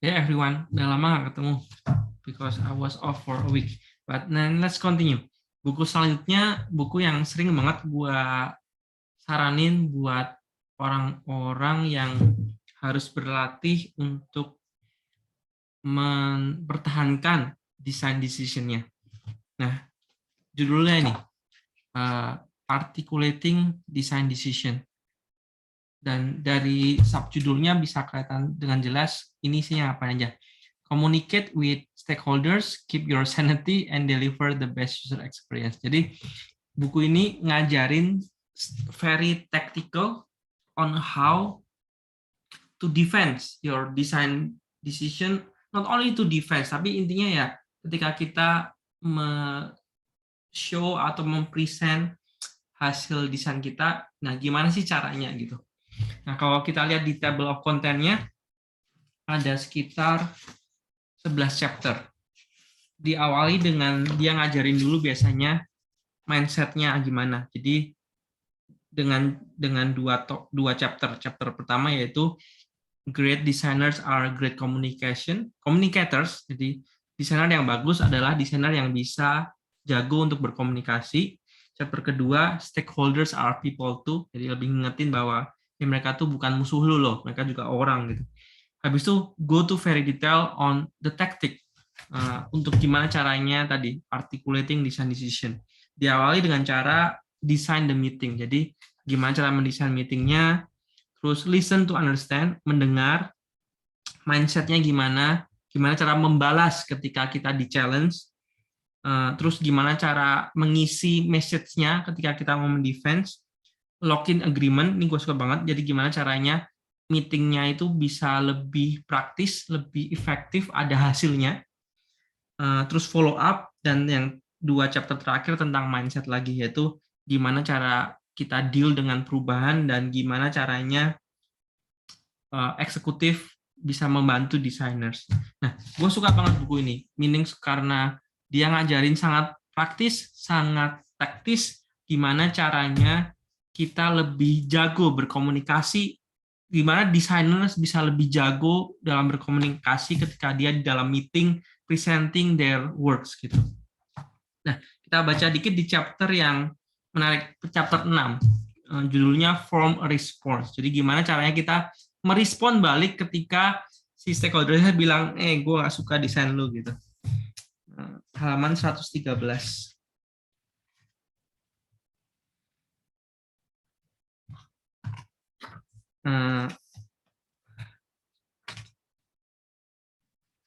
Yeah, everyone, udah lama gak ketemu because I was off for a week. But then let's continue. Buku selanjutnya, buku yang sering banget gua saranin buat orang-orang yang harus berlatih untuk mempertahankan design decision-nya. Nah, judulnya ini, Articulating Design Decision. Dan dari subjudulnya bisa kelihatan dengan jelas ini isinya apa aja. Communicate with stakeholders, keep your sanity, and deliver the best user experience. Jadi buku ini ngajarin very tactical on how to defend your design decision, not only to defense, tapi intinya ya ketika kita show atau mempresent hasil desain kita, nah gimana sih caranya gitu. Nah, kalau kita lihat di table of content-nya, ada sekitar 11 chapter. Diawali dengan dia ngajarin dulu biasanya mindset-nya gimana. Jadi dengan dua chapter. Chapter pertama yaitu great designers are great communicators. Jadi desainer yang bagus adalah desainer yang bisa jago untuk berkomunikasi. Chapter kedua, stakeholders are people too. Jadi lebih ngingetin bahwa ya mereka tuh bukan musuh lu loh, mereka juga orang gitu. Habis itu go to very detail on the tactic, untuk gimana caranya tadi articulating design decision. Diawali dengan cara design the meeting. Jadi gimana cara mendesain meetingnya, terus listen to understand, mendengar, mindsetnya gimana cara membalas ketika kita di challenge, terus gimana cara mengisi message-nya ketika kita mau mendefense, lock-in agreement, ini gue suka banget, jadi gimana caranya meetingnya itu bisa lebih praktis, lebih efektif, ada hasilnya, terus follow up, dan yang dua chapter terakhir tentang mindset lagi, yaitu gimana cara kita deal dengan perubahan dan gimana caranya eksekutif bisa membantu designers. Nah, gue suka banget buku ini, meaning karena dia ngajarin sangat praktis, sangat taktis, gimana caranya kita lebih jago berkomunikasi, gimana designers bisa lebih jago dalam berkomunikasi ketika dia di dalam meeting presenting their works gitu. Nah, kita baca dikit di chapter yang menarik, chapter 6. Judulnya Form a Response. Jadi gimana caranya kita merespon balik ketika si stakeholder-nya bilang, gue gak suka desain lu gitu. Halaman 113.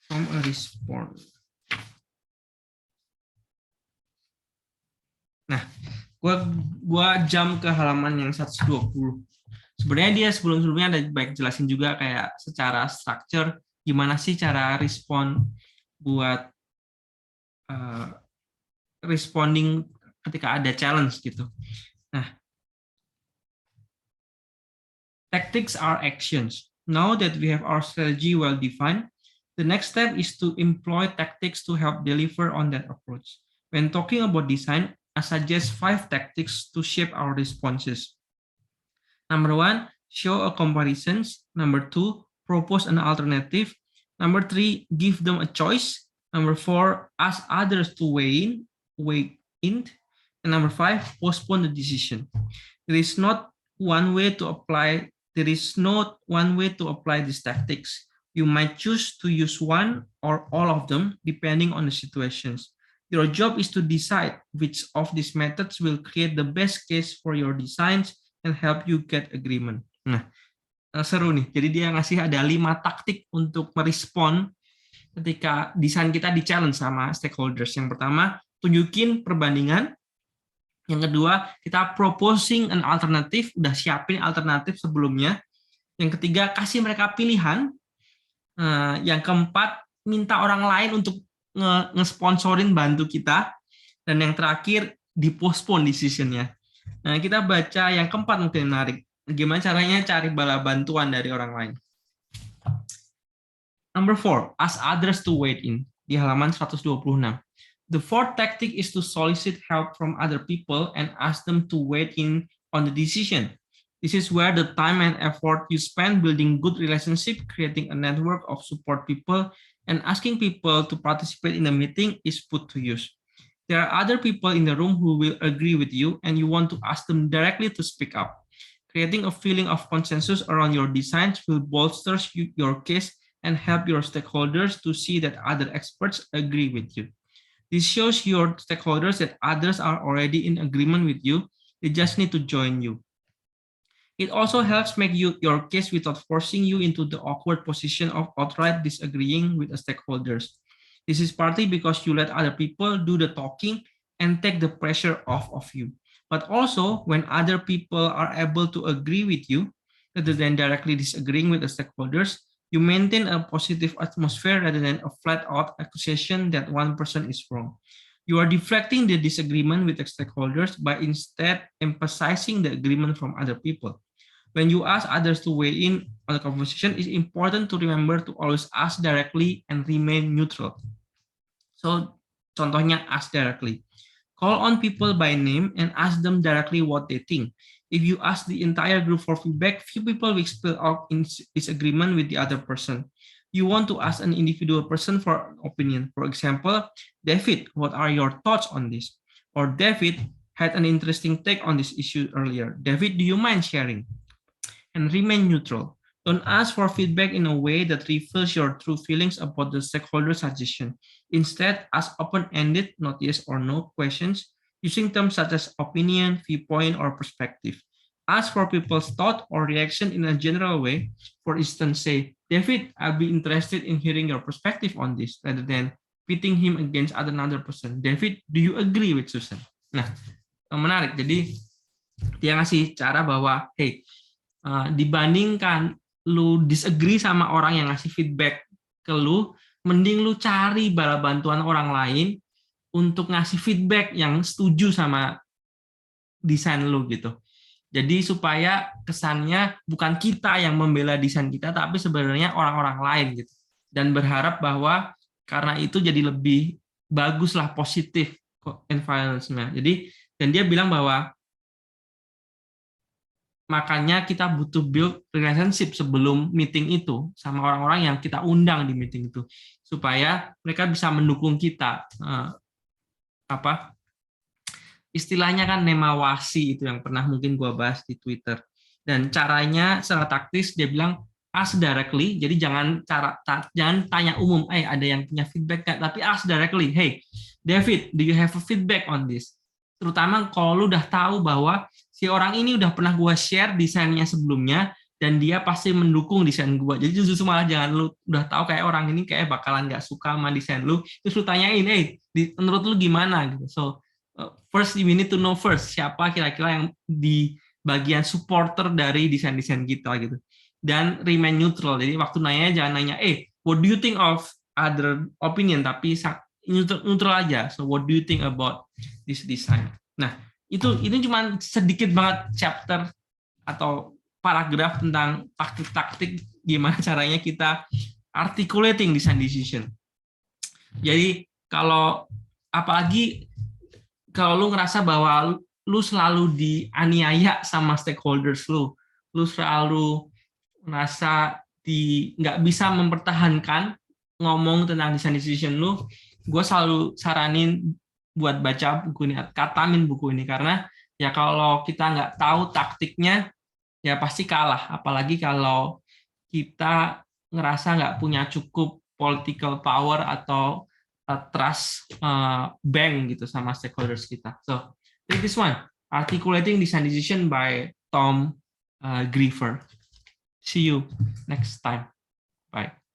From a response. Nah, gua jump ke halaman yang 120. Sebenarnya dia sebelum-sebelumnya ada baik jelasin juga kayak secara structure gimana sih cara respon buat responding ketika ada challenge gitu. Nah, tactics are actions. Now that we have our strategy well defined, the next step is to employ tactics to help deliver on that approach. When talking about design, I suggest 5 tactics to shape our responses. Number 1, show a comparisons. Number 2, propose an alternative. Number 3, give them a choice. Number 4, ask others to weigh in. And number 5, postpone the decision. There is not one way to apply these tactics. You might choose to use one or all of them depending on the situations. Your job is to decide which of these methods will create the best case for your designs and help you get agreement. Nah, seru nih. Jadi dia ngasih ada 5 taktik untuk merespon ketika desain kita di-challenge sama stakeholders. Yang pertama, tunjukin perbandingan. Yang kedua, kita proposing an alternative, udah siapin alternatif sebelumnya. Yang ketiga, kasih mereka pilihan. Yang keempat, minta orang lain untuk nge-sponsorin bantu kita. Dan yang terakhir, di-postpone decision-nya. Nah, kita baca yang keempat mungkin menarik. Gimana caranya cari bala bantuan dari orang lain. Number 4, ask others to weigh in. Di halaman 126. The fourth tactic is to solicit help from other people and ask them to weigh in on the decision. This is where the time and effort you spend building good relationship, creating a network of support people, and asking people to participate in the meeting is put to use. There are other people in the room who will agree with you, and you want to ask them directly to speak up. Creating a feeling of consensus around your designs will bolster your case and help your stakeholders to see that other experts agree with you. This shows your stakeholders that others are already in agreement with you. They just need to join you. It also helps make your case without forcing you into the awkward position of outright disagreeing with the stakeholders. This is partly because you let other people do the talking and take the pressure off of you. But also, when other people are able to agree with you, rather than directly disagreeing with the stakeholders, you maintain a positive atmosphere rather than a flat-out accusation that one person is wrong. You are deflecting the disagreement with the stakeholders by instead emphasizing the agreement from other people. When you ask others to weigh in on the conversation, it's important to remember to always ask directly and remain neutral. So, contohnya ask directly. Call on people by name and ask them directly what they think. If you ask the entire group for feedback, few people will spill out in disagreement with the other person. You want to ask an individual person for an opinion. For example, David, what are your thoughts on this? Or David had an interesting take on this issue earlier. David, do you mind sharing? And remain neutral. Don't ask for feedback in a way that reveals your true feelings about the stakeholder suggestion. Instead, ask open-ended, not yes or no questions, using terms such as opinion, viewpoint, or perspective. Ask for people's thought or reaction in a general way. For instance, say, David, I'll be interested in hearing your perspective on this, rather than pitting him against another person. David, do you agree with Susan? Nah, menarik. Jadi, dia ngasih cara bahwa, hey, dibandingkan lu disagree sama orang yang ngasih feedback ke lu, mending lu cari bala bantuan orang lain untuk ngasih feedback yang setuju sama desain lu gitu. Jadi supaya kesannya bukan kita yang membela desain kita, tapi sebenarnya orang-orang lain gitu. Dan berharap bahwa karena itu jadi lebih baguslah, positif environment-nya. Jadi, dan dia bilang bahwa makanya kita butuh build relationship sebelum meeting itu sama orang-orang yang kita undang di meeting itu, supaya mereka bisa mendukung kita. Istilahnya kan nemawasi itu yang pernah mungkin gua bahas di Twitter. Dan caranya secara taktis dia bilang ask directly, jadi jangan tanya umum, ada yang punya feedback kan, tapi ask directly, hey David, do you have a feedback on this? Terutama kalau lu udah tahu bahwa si orang ini udah pernah gue share desainnya sebelumnya dan dia pasti mendukung desain gue. Jadi justru malah jangan lu udah tahu kayak orang ini kayak bakalan nggak suka sama desain lu, terus lu tanyain, menurut lu gimana gitu. So first we need to know first siapa kira-kira yang di bagian supporter dari desain-desain kita gitu. Dan remain neutral. Jadi waktu nanya jangan nanya, what do you think of other opinion, tapi neutral aja. So what do you think about this design? Nah, ini cuma sedikit banget chapter atau paragraf tentang taktik-taktik gimana caranya kita articulating design decision. Jadi apalagi kalau lu ngerasa bahwa lu selalu dianiaya sama stakeholders lu selalu ngerasa nggak bisa mempertahankan ngomong tentang design decision lu, gue selalu saranin buat baca buku ini, katamin buku ini, karena ya kalau kita nggak tahu taktiknya ya pasti kalah, apalagi kalau kita ngerasa nggak punya cukup political power atau trust bank gitu sama stakeholders kita. So take this one, Articulating Design Decision by Tom Griefer. See you next time. Bye.